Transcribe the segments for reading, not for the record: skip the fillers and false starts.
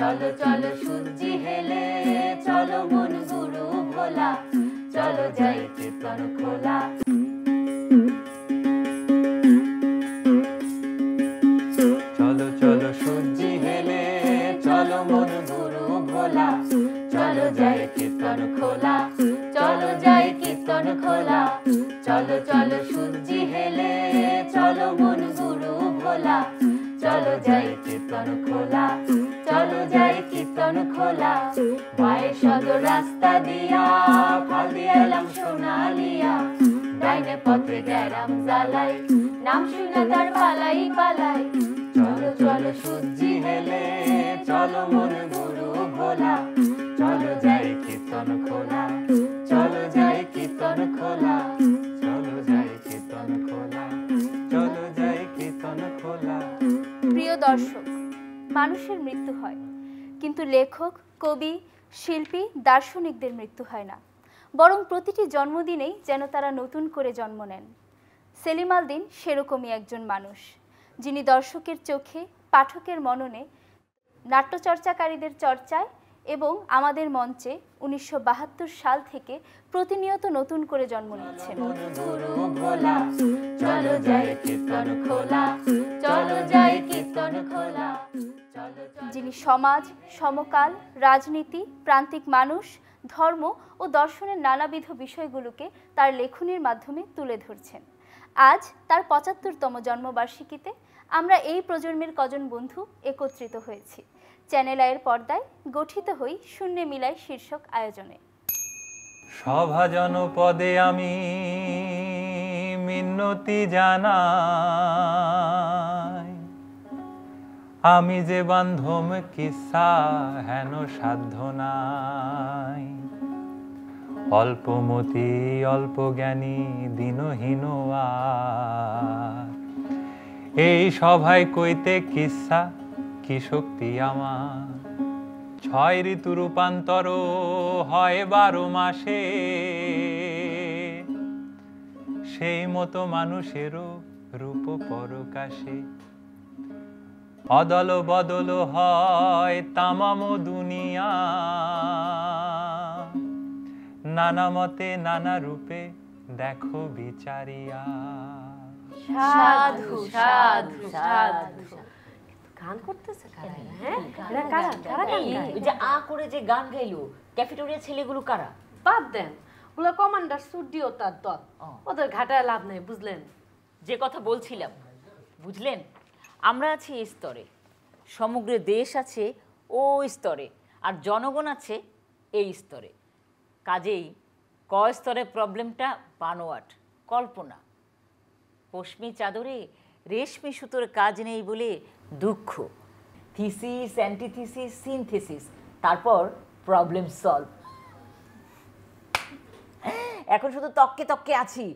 চলো চলো সূর্যি হেলে চলো মন গুরু ভোলা চলো যাই কীর্তন খোলা চলো চলো সূর্যি হেলে চলো মন গুরু ভোলা চলো যাই কীর্তন খোলা চলো যাই কীর্তন খোলা চলো চলো সূর্যি হেলে চলো মন গুরু ভোলা চলো যাই কীর্তন খোলা চলো যাই কীর্তন খোলা মায়ের সদর রাস্তা দিয়া ফল দিয়ে এলাম সোনালিয়া ডাইনে পথে গেলাম জ্বালাই নাম শুনে তার পালাই পালাই চলো চলো সূর্যি হেলে চলো মন গুরু ভোলা চলো যাই কীর্তন খোলা চলো যাই কীর্তন খোলা চলো যাই কীর্তন খোলা চলো যাই কীর্তন খোলা। প্রিয় দর্শক, মানুষের মৃত্যু হয়, কিন্তু লেখক, কবি, শিল্পী, দার্শনিকদের মৃত্যু হয় না, বরং প্রতিটি জন্মদিনেই যেন তারা নতুন করে জন্ম নেন। সেলিম আল দীন সেরকমই একজন মানুষ, যিনি দর্শকের চোখে, পাঠকের মননে, নাট্যচর্চাকারীদের চর্চায় এবং আমাদের মঞ্চে 1972 সাল থেকে প্রতিনিয়ত নতুন করে জন্ম নিচ্ছেন। যিনি সমাজ, সমকাল, রাজনীতি, প্রান্তিক মানুষ, ধর্ম ও দর্শনের নানাবিধ বিষয়গুলোকে তার লেখনীর মাধ্যমে তুলে ধরছেন। আজ তার 75তম জন্মবার্ষিকীতে আমরা এই প্রজন্মের কজন বন্ধু একত্রিত হয়েছি চ্যানেল আইয়ের পর্দায় গঠিত হই শূন্যে মিলাই শীর্ষক আয়োজনে। সভা জনপদে আমি মিন্নতি জানাই, আমি যে বান্ধব কিসা হেন সাধ্য নাই, অল্পমতি অল্প জ্ঞানী দিনহীন এই সভায় কইতে কিসা কি শক্তি আমার, 6 ঋতু রূপান্তর হয় 12 মাসে, সেই মতো মানুষেরও রূপ পরকাশে, অদল বদল হয় তামাম দুনিয়া, নানা মতে নানা রূপে দেখো বিচারিয়া। সাধু সাধু সাধু গান করতেছে কারা? হ্যাঁ, এরা কারা? কারা গান গায়? ওই যে আ করে যে গান গাইলো ক্যাফেটেরিয়া ছেলেগুলো কারা? বাদ দেন, ওগুলো কমান্ডার স্টুডিও তার দল, ওদের ঘাটায় লাভ নেই, বুঝলেন? যে কথা বলছিলাম, বুঝলেন, আমরা আছি এই স্তরে, সমগ্র দেশ আছে ওই স্তরে, আর জনগণ আছে এই স্তরে। কাজেই ক স্তরে প্রবলেমটা বানোয়াট, কল্পনা। পশমি চাদরে রেশমি সুতোর কাজ নেই বলে দুঃখ, থিসিস, অ্যান্টিথিসিস, সিনথেসিস, তারপর প্রবলেম সলভ। এখন শুধু তককে তককে আছি,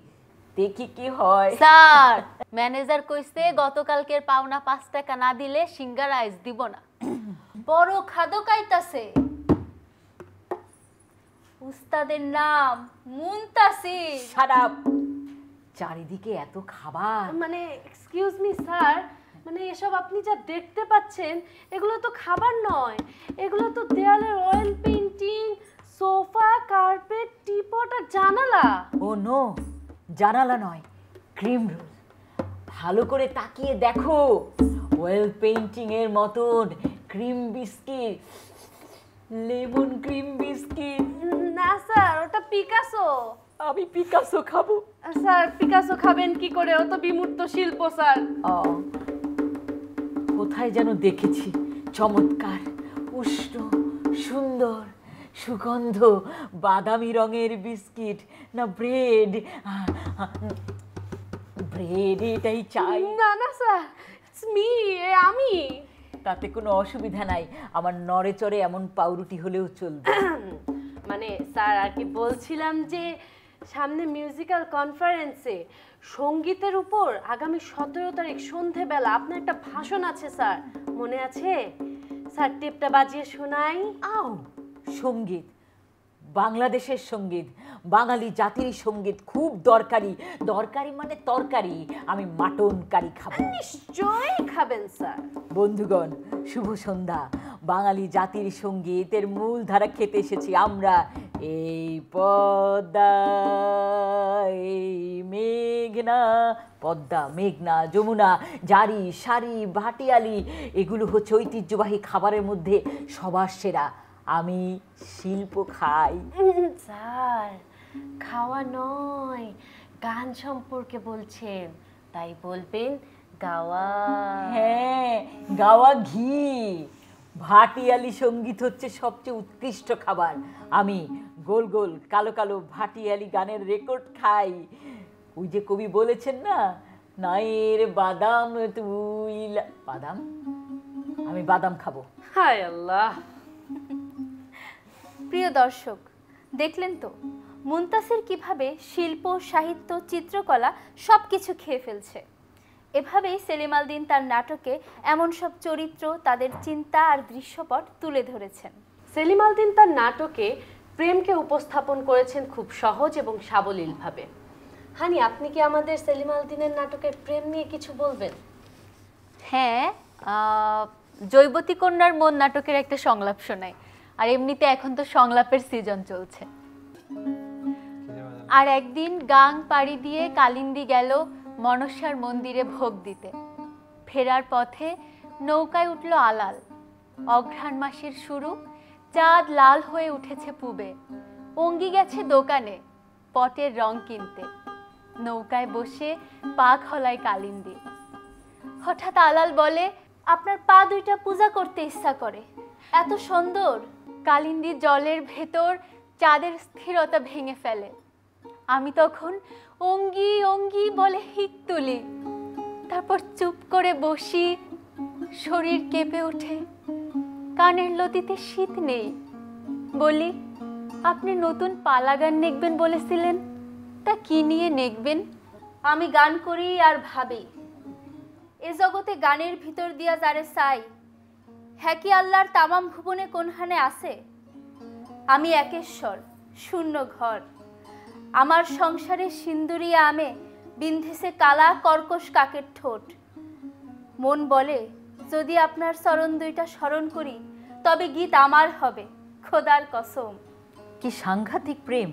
দেখি কি হয়। স্যার, ম্যানেজার কইছে গতকালকের পাওনা 5 টাকা না দিলে সিঙ্গারা আইস দিব না। বড় খাদক আইতাছে। উস্তাদের নাম মুনতাসির। Shut up. চারিদিকে এত খাবার। মানে এক্সকিউজ মি স্যার, মানে এসব আপনি যা দেখতে পাচ্ছেন এগুলো তো খাবার নয়, এগুলো তো দেয়ালের oil painting, sofa, carpet, teapot আর জানালা। ও নো, জানালা নয়, ক্রিম রোল। ভালো করে তাকিয়ে দেখো, অয়েল পেইন্টিং এর মতন cream biscuit, lemon cream biscuit. না স্যার, ওটা পিকাসো। আমি পিকাসো খাবো। স্যার, পিকাসো খাবেন কি করে? ও তো বিমূর্ত শিল্প স্যার। কোথায় যেন দেখেছি, চমৎকার, উষ্ণ, সুন্দর, সুগন্ধ, বাদামি রঙের বিস্কিট না ব্রেড? ব্রেড এটাই চাই। না না স্যার, ইটস মি, আমি। তাতে কোনো অসুবিধা নাই, আমার নড়ে চড়ে এমন পাউরুটি হলেও চলবে। মানে স্যার, আর কি বলছিলাম যে সামনে মিউজিক্যাল কনফারেন্সে সঙ্গীতের উপর আগামী 17 তারিখ সন্ধেবেলা আপনার একটা ভাষণ আছে স্যার, মনে আছে? স্যার, টেপটা বাজিয়ে শোনাই। আও, সঙ্গীত, বাংলাদেশের সঙ্গীত, বাঙালি জাতির সঙ্গীত খুব দরকারি। দরকারি মানে তরকারি, আমি মাটন কারি খাবো। নিশ্চয়ই খাবেন স্যার। বন্ধুগণ, শুভ সন্ধ্যা। বাঙালি জাতির সঙ্গীতের মূল ধারা খেতে এসেছি আমরা। এই পদ্মা, এই মেঘনা, পদ্মা, মেঘনা, যমুনা, জারি, সারি, ভাটিয়ালি, এগুলো হচ্ছে ঐতিহ্যবাহী খাবারের মধ্যে সবার সেরা। আমি শিল্প খাই। স্যার, খাওয়া নয়, গান সম্পর্কে বলছেন, তাই বলবেন গাওয়া। হ্যাঁ, গাওয়া ঘি। ভাটিয়ালি সঙ্গীত হচ্ছে সবচেয়ে উৎকৃষ্ট খাবার। আমি গোল গোল কালো কালো ভাটিয়ালি গানের রেকর্ড খাই। ওই যে কবি বলেছেন না, নায়ের বাদাম তুই বাদাম, আমি বাদাম খাবো। হায় আল্লাহ। প্রিয় দর্শক, দেখলেন তো মুনতাসির কিভাবে শিল্প, সাহিত্য, চিত্রকলা সব কিছু খেয়ে ফেলছে। এভাবেই সেলিম আল দীন তার নাটকে এমন সব চরিত্র, তাদের চিন্তা আর দৃশ্যপট তুলে ধরেছেন। সেলিম আল দীন তার নাটকে প্রেমকে উপস্থাপন করেছেন খুব সহজ এবং সাবলীলভাবে। হানি, আপনি কি আমাদের সেলিম আল দীনের নাটকের প্রেম নিয়ে কিছু বলবেন? হ্যাঁ, জৈবতী কন্যার মন নাটকের একটা সংলাপ শোনাই। আর এমনিতে এখন তো সংলাপের সিজন চলছে। আর একদিন গাং পাড়ি দিয়ে কালিন্দী গেল মনসার মন্দিরে ভোগ দিতে। ফেরার পথে নৌকায় উঠল আলাল। অঘ্রাণ মাসের শুরু, চাঁদ লাল হয়ে উঠেছে পূবে। অঙ্গি গেছে দোকানে পটের রং কিনতে। নৌকায় বসে পা খলায় কালিন্দী। হঠাৎ আলাল বলে, আপনার পা দুইটা পূজা করতে ইচ্ছা করে, এত সুন্দর। কালিন্দী জলের ভেতর চাঁদের স্থিরতা ভেঙে ফেলে। আমি তখন অঙ্গি অঙ্গি বলে হিক তুলি, তারপর চুপ করে বসি। শরীর কেঁপে ওঠে, কানের লতিতে শীত নেই। বলি, আপনি নতুন পালা গান নেকবেন বলেছিলেন, তা কি নিয়ে নেকবেন? আমি গান করি আর ভাবি, এ জগতে গানের ভিতর দিয়া যারে চাই, হ্যাঁ কি আল্লাহর তামাম ভুবনে কোনখানে আছে? আমি একেশ্বর, শূন্য ঘর। আমার সংসারে সিন্দুরিয়া আমে বিন্ধেছে কালা কর্কশ কাকের ঠোঁট। মন বলে, যদি আপনার চরণ দুইটা স্মরণ করি, তবে গীত আমার হবে, খোদার কসম। কি সাংঘাতিক প্রেম!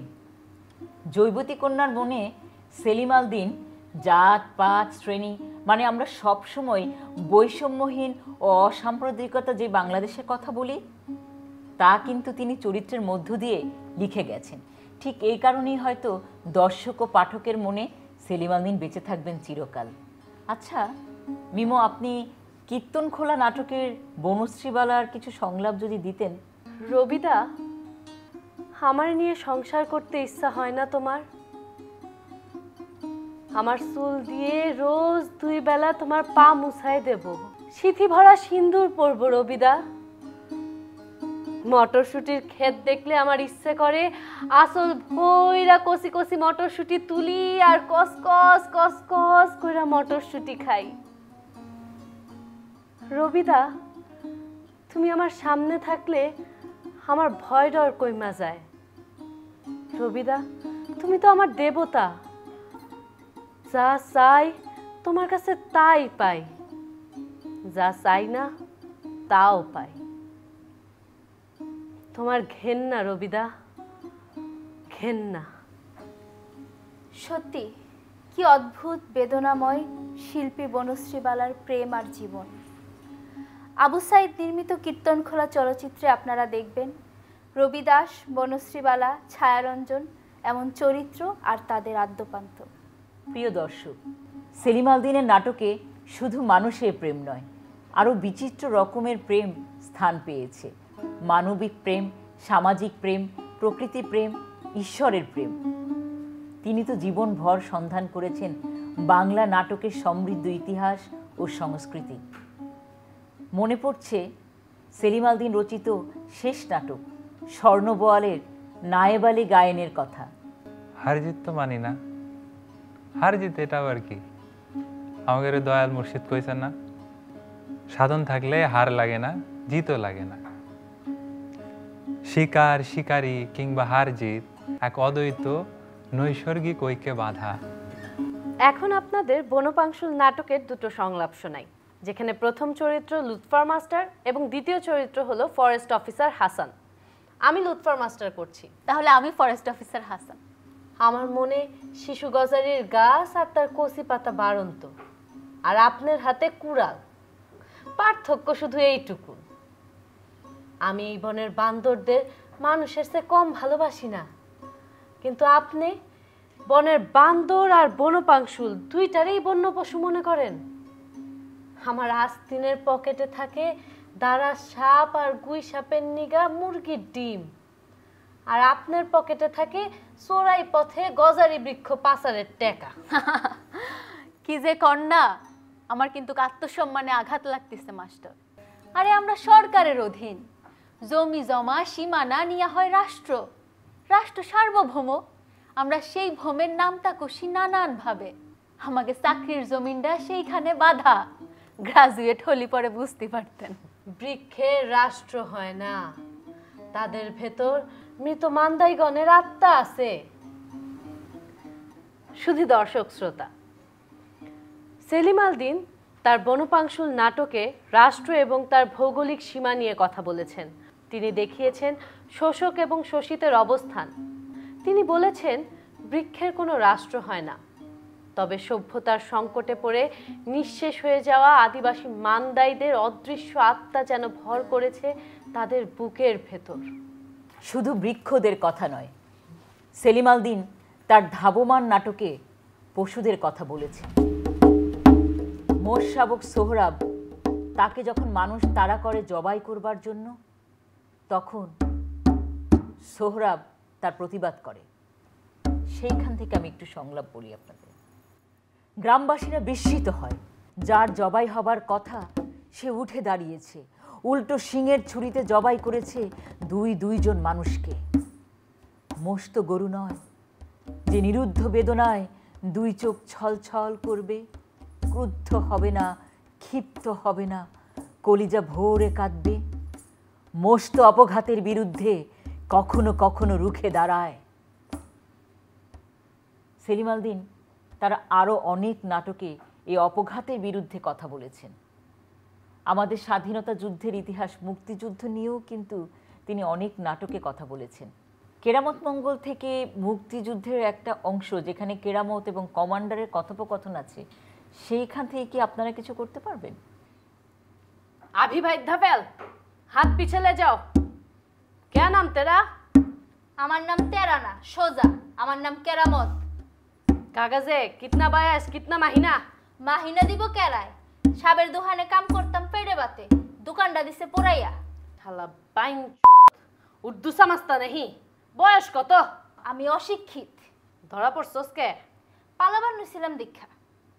জৈবতী কন্যার মনে সেলিম আল দীন জাত পাত শ্রেণী মানে আমরা সব সময় বৈষম্যহীন ও অসাম্প্রদায়িকতা যে বাংলাদেশের কথা বলি, তা কিন্তু তিনি চরিত্রের মধ্য দিয়ে লিখে গেছেন। ঠিক এই কারণেই হয়তো দর্শক ও পাঠকের মনে সেলিম আল দীন বেঁচে থাকবেন চিরকাল। আচ্ছা মিমো, আপনি কীর্তন খোলা নাটকের বনশ্রীবালার কিছু সংলাপ যদি দিতেন। রবিদা, আমার নিয়ে সংসার করতে ইচ্ছা হয় না তোমার? আমার চুল দিয়ে রোজ 2 বেলা তোমার পা মুছাই দেব, সিথি ভরা সিন্দুর পরবো। রবিদা, মটরশুটির ক্ষেত দেখলে আমার ইচ্ছে করে আসল ভইরা কষি কষি মটরশুটি তুলি আর কসকস কসকস কইরা মটরশুটি খাই। রবিদা, তুমি আমার সামনে থাকলে আমার ভয় ডর কইমা যায়। রবিদা, তুমি তো আমার দেবতা, যা চাই তোমার কাছে তাই পাই, যা চাই না তাও পাই। তোমার ঘেন্না রবিদা, ঘেন্না। সত্যি কি অদ্ভুত বেদনাময় শিল্পী বনশ্রীবালার প্রেম আর জীবন। আবু সাইদ নির্মিত কীর্তনখোলা চলচ্চিত্রে আপনারা দেখবেন রবিদাস, বনশ্রীবালা, ছায়ারঞ্জন এমন চরিত্র আর তাদের আদ্যপান্ত। প্রিয় দর্শক, সেলিম আল দীনের নাটকে শুধু মানুষের প্রেম নয়, আরও বিচিত্র রকমের প্রেম স্থান পেয়েছে। মানবিক প্রেম, সামাজিক প্রেম, প্রকৃতি প্রেম, ঈশ্বরের প্রেম। তিনি তো জীবনভর সন্ধান করেছেন বাংলা নাটকের সমৃদ্ধ ইতিহাস ও সংস্কৃতি। মনে পড়ছে সেলিম আল দীন রচিত শেষ নাটক স্বর্ণবোয়ালের নায়েব আলী গায়েনের কথা। হার জিত তো মানি না, হার জিত এটাও আর কি। আমাদের দয়াল মুর্শিদ কইছেন না, সাধন থাকলে হার লাগে না, জিতও লাগে না। শিকার শিকারী কিংবা হার জিত এক অদ্বৈত নৈসর্গিক ঐক্যে বাঁধা। এখন আপনাদের বনপাংশুল নাটকের দুটো সংলাপ শোনাই। যেখানে প্রথম চরিত্র লুৎফর মাস্টার এবং দ্বিতীয় চরিত্র হলো ফরেস্ট অফিসার হাসান। আমি লুৎফর মাস্টার করছি। তাহলে আমি ফরেস্ট অফিসার হাসান। আমার মনে শিশু গজারির গাছ আর তার কচি পাতা বাড়ন্ত, আর আপনার হাতে কুড়াল। পার্থক্য শুধু এইটুকু, আমি এই বনের বান্দরদের মানুষের চেয়ে কম ভালোবাসি না, কিন্তু আপনি বনের বান্দর আর বনপাংশুল দুইটারই বন্য পশু মনে করেন। আমার আস্তিনের পকেটে থাকে দাঁড়া সাপ আর গুই সাপের নিগা মুরগির ডিম, আর আপনার পকেটে থাকে চোরাই পথে গজারি বৃক্ষ পাচারের টাকা। কি যে কন্যা, আমার কিন্তু আত্মসম্মানে আঘাত লাগতেছে মাস্টার। আরে আমরা সরকারের অধীন, জমি জমা সীমানা নিয়ে হয় রাষ্ট্র, রাষ্ট্র সার্বভৌম। আমরা সেই ভূমের নামটা কষি নানান ভাবে। আমাকে চাকরির জমিনটা সেইখানে বাধা, গ্রাজুয়েট হলি পরে বুঝতে পারতেন। বৃক্ষের রাষ্ট্র হয় না, তাদের ভেতর মৃত মান্দাইগণের আত্মা আছে। শুধু দর্শক শ্রোতা, সেলিম আল দীন তার বনপাংশুল নাটকে রাষ্ট্র এবং তার ভৌগোলিক সীমা নিয়ে কথা বলেছেন। তিনি দেখিয়েছেন শোষক এবং শোষিতের অবস্থান। তিনি বলেছেন বৃক্ষের কোনো রাষ্ট্র হয় না, তবে সভ্যতার সংকটে পড়ে নিঃশেষ হয়ে যাওয়া আদিবাসী মান্দাইদের অদৃশ্য আত্মা যেন ভর করেছে তাদের বুকের ভেতর। শুধু বৃক্ষদের কথা নয়, সেলিম আল দীন তার ধাবমান নাটকে পশুদের কথা বলেছেন। মোর শাবক সোহরাব, তাকে যখন মানুষ তাড়া করে জবাই করবার জন্য, তখন সোহরাব তার প্রতিবাদ করে। সেইখান থেকে আমি একটু সংলাপ বলি আপনাদের। গ্রামবাসীরা বিস্মিত হয়, যার জবাই হবার কথা সে উঠে দাঁড়িয়েছে, উল্টো সিংহের ছুরিতে জবাই করেছে দুইজন মানুষকে। মোষ তো গরু নয় যে নিরুদ্ধ বেদনায় দুই চোখ ছলছল করবে, ক্রুদ্ধ হবে না, ক্ষিপ্ত হবে না, কলিজা ভোরে কাঁদবে। মোষ তো অপঘাতের বিরুদ্ধে কখনো কখনো রুখে দাঁড়ায়। সেলিম আল দীন তারা আরও অনেক নাটকে এই অপঘাতের বিরুদ্ধে কথা বলেছেন। আমাদের স্বাধীনতা যুদ্ধের ইতিহাস, মুক্তিযুদ্ধ নিয়েও কিন্তু তিনি অনেক নাটকে কথা বলেছেন। কেরামত মঙ্গল থেকে মুক্তিযুদ্ধের একটা অংশ, যেখানে কেরামত এবং কমান্ডারের কথোপকথন আছে, সেইখান থেকে কি আপনারা কিছু করতে পারবেন? আভি ভাই ধাপেল, হাত পিছলে যাও। কে নাম তেরা? আমার নাম তেরা না, সোজা। আমার নাম কেরামত। কাগজে কিতনা বায়াস কিতনা মাহিনা? মাহিনা দিব কেরায়? সাবের দোকানে কাম করতাম পেড়ে বাতে, দোকানটা দিছে পোড়াইয়া। শালা বাইন উর্দু সামাস্তা নেহি। বয়স কত? আমি অশিক্ষিত। ধরা পড়ছস কে? পালাবার নইছিলাম দীক্ষা।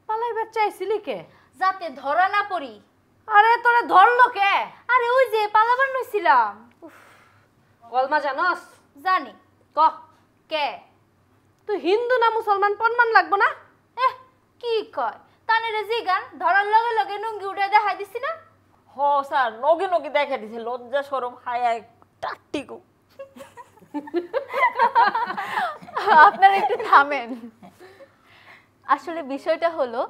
পালাইবার চাইছিলি কে? যাতে ধরা না পড়ি। আরে তোরে ধরলো কে? আরে ওই যে পালাবার নইছিলাম। কলমা জানস? জানি। ক কে? তুই হিন্দু না মুসলমান প্রমাণ লাগবো না? কি কয় তানেরে জিগান, ধরার লগে লগে নুঙ্গি উঠে দেখাই দিছি না। হ স্যার, নগে নগে দেখা দিছে, লজ্জা শরম হায়া টাট্টিকু। আপনারা একটু থামেন। আসলে বিষয়টা হলো,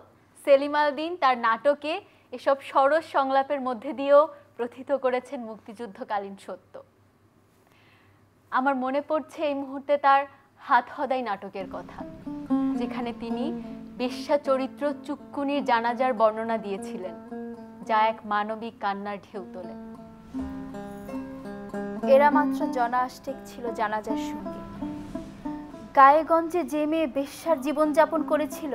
সেলিম আল দীন তার নাটকে এসব সরস সংলাপের মধ্যে দিয়েও প্রথিত করেছেন মুক্তিযুদ্ধকালীন সত্য। আমার মনে পড়ছে এই মুহূর্তে তার হাত হদাই নাটকের কথা, যেখানে তিনি বেশ্যা চরিত্র চুক্কুনির জানাজার বর্ণনা দিয়েছিলেন, যা এক মানবিক কান্নার ঢেউ তোলে। এরা মাত্র জনা আষ্টেক ছিল জানাজার সঙ্গে। গায়েগঞ্জে যে মেয়ে বেশ্যার জীবনযাপন করেছিল,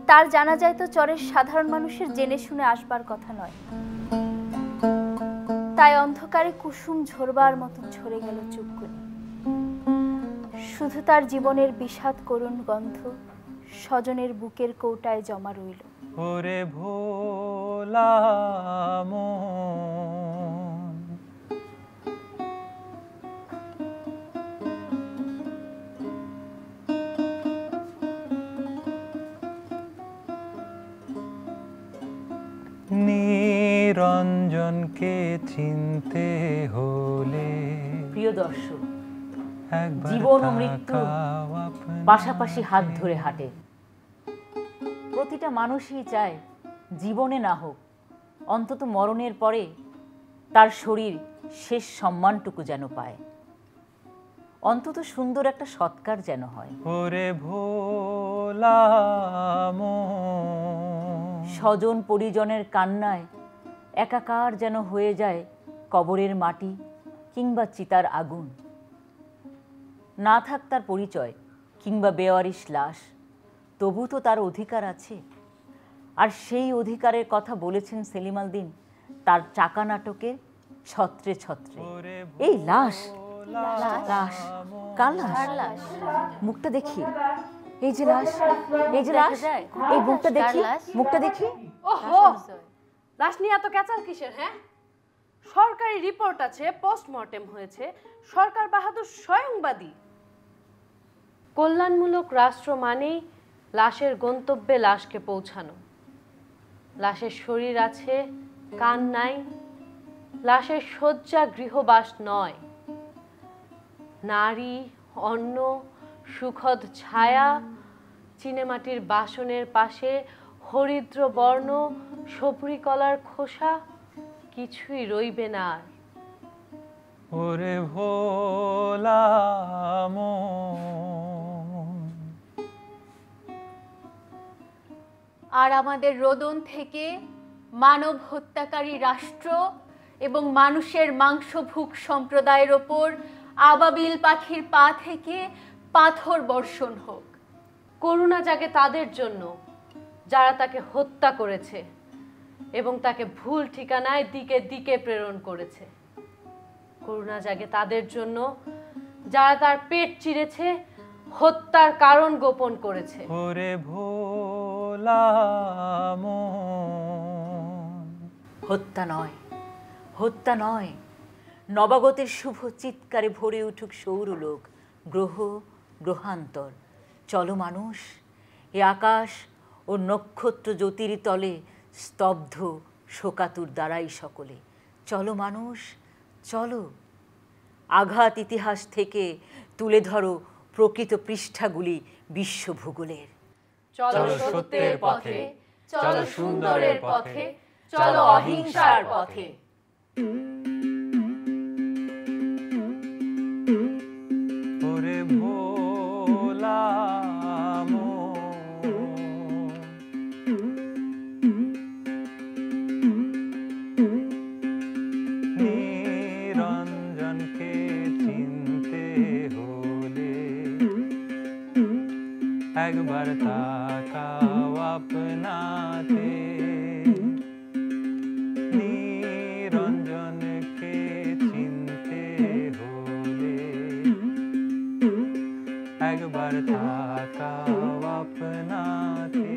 তার জানাজায় তো চরের সাধারণ মানুষের জেনে শুনে আসবার কথা নয়। তাই অন্ধকারে কুসুম ঝরবার মতন ঝরে গেল চুক্কুনি। শুধু তার জীবনের বিষাদ করুণ গন্ধ স্বজনের বুকের কৌটায় জমা রইল। ওরে ভোলা মন, নিরঞ্জনকে চিনতে হলে। প্রিয় দর্শক, একবার জীবন ও মৃত্যু তাকাও আপনার পাশাপাশি হাত ধরে হাঁটে। প্রতিটা মানুষই চায় জীবনে না হোক অন্তত মরণের পরে তার শরীর শেষ সম্মানটুকু যেন পায়, অন্তত সুন্দর একটা সৎকার যেন হয়। ওরে ভোলা মন, স্বজন পরিজনের কান্নায় একাকার যেন হয়ে যায় কবরের মাটি কিংবা চিতার আগুন। না থাক তার পরিচয় কিংবা বেওয়ারিশ লাশ, তবু তো তার অধিকার আছে। আর সেই অধিকারের কথা বলেছেন সেলিম আল দীন তার চাকা নাটকের ছত্রে ছত্রে। এই লাশ, লাশ, কার লাশ? মুখটা দেখি, এই যে লাশ, এই যে লাশ, এই মুখটা দেখি, মুখটা দেখি। ওহো, লাশ নিয়ে এত ক্যাচাল কিসের? হ্যাঁ, সরকারি রিপোর্ট আছে, পোস্টমর্টেম হয়েছে, সরকার বাহাদুর স্বয়ংবাদী। কল্যাণমূলক রাষ্ট্র মানেই লাশের গন্তব্যে লাশকে পৌঁছানো। লাশের শরীর আছে, কান নাই। লাশের শয্যা গৃহবাস নয়। নারী, অন্ন, সুখদ ছায়া, চিনেমাটির বাসনের পাশে হরিদ্র বর্ণ, সবরি কলার খোসা, কিছুই রইবে না আর। ওরে ভোলা মন। আর আমাদের রোদন থেকে মানব হত্যাকারী রাষ্ট্র এবং মানুষের মাংসভুক সম্প্রদায়ের ওপর আবাবিল পাখির পা থেকে পাথর বর্ষণ হোক। করুণা জাগে তাদের জন্য যারা তাকে হত্যা করেছে এবং তাকে ভুল ঠিকানায় দিকে দিকে প্রেরণ করেছে। করুণা জাগে তাদের জন্য যারা তার পেট চিরেছে, হত্যার কারণ গোপন করেছে। ওরে ভোলা মন। হত্যা নয়, হত্যা নয়, নবাগতের শুভ চিৎকারে ভরে উঠুক সৌরলোক, গ্রহ গ্রহান্তর। চলো মানুষ, এ আকাশ ও নক্ষত্র জ্যোতির তলে স্তব্ধ শোকাতুর দ্বারাই সকলে। চলো মানুষ, চলো। আঘাত ইতিহাস থেকে তুলে ধরো প্রকৃত পৃষ্ঠাগুলি বিশ্ব ভূগোলের। চলো সত্যের পথে, চলো সুন্দরের পথে, চলো অহিংসার পথে। ওরে ভোলা মন। নিরঞ্জনকে চিনতে হলে একবার তাকাও আপনাতে। নিরঞ্জনকে চিনতে হলে একবার তাকাও আপনাতে।